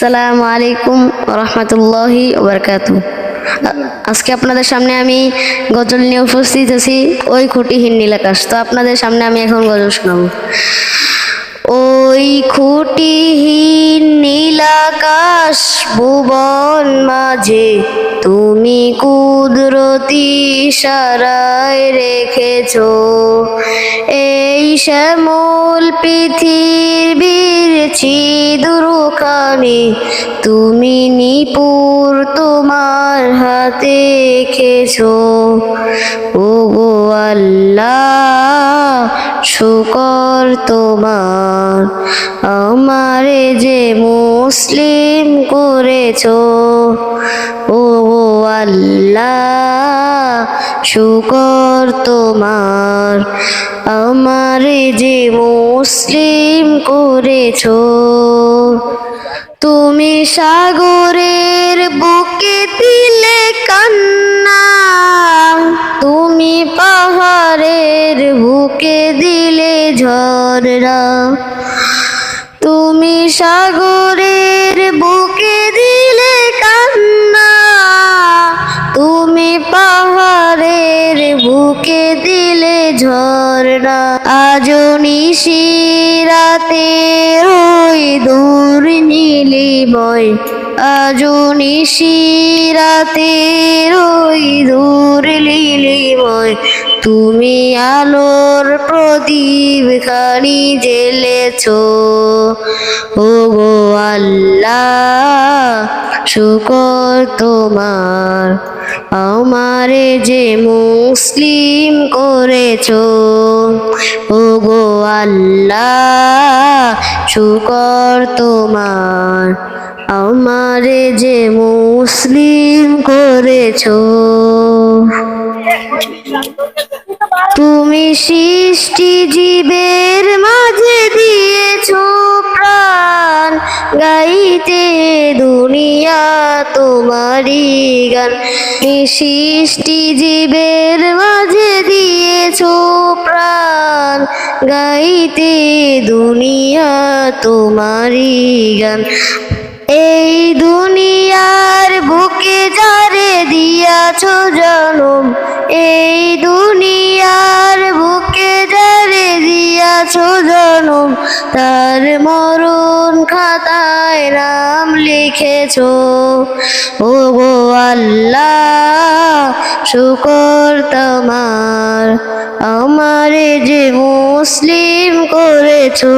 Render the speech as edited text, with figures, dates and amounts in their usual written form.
আসসালামু আলাইকুম রহমতুল্লাহি ওবরকাতু। আজকে আপনাদের সামনে আমি গজল নিয়ে উপস্থিত আছি, ওই খুঁটিহীন নীল আকাশ। তো আপনাদের সামনে আমি এখন গজল শোনাবো। ওই খুঁটিহীন নীল আকাশ ভুবন মাঝে তুমি কুদরতি ইশারায় রেখেছো, এই শ্যামল পৃথিবীর ছিদ্রখানে তুমি নিপুর তোমার হাতে এঁকেছো। ওগো আল্লাহ শুকর তোমার, আমারে যে মুসলিম করেছো। ওগো আল্লাহ শুকর তোমার, আমারে যে মুসলিম করেছো। তুমি সাগরের বুকে দিলে কান্না, তুমি পাহাড়ের বুকে দিলে ঝড়রা। তুমি সাগরের বুকে দিলে কান্না, তুমি পাহাড়ের বুকে দিলে ঝড়রা। আজও নিশিরাতে ওই দূর নীলিময়, আজও নিশিরাতে ওই দূর নীলিময়, তুমি আলোর প্রদীপ খানি জ্বেলেছো। ওগো আল্লাহ শুকর তোমার, আমারে যে মুসলিম করেছো। ওগো আল্লাহ শুকর তোমার, আমারে যে মুসলিম করেছো। তুমি সৃষ্টি জীবের মাঝে দিয়েছো প্রাণ, গাইতে দুনিয়া তোমারি গান। তুমি সৃষ্টি জীবের মাঝে দিয়েছো প্রাণ, গাইতে দুনিয়া তোমারি গান। এই দুনিয়ার বুকে যারে দিয়াছো জনম, এই দুনিয়ার বুকে যারে দিয়াছো জনম, তার মরণ খাতায় নাম লিখেছো। ওগো আল্লাহ শুকর তোমার, আমারে যে মুসলিম করেছো।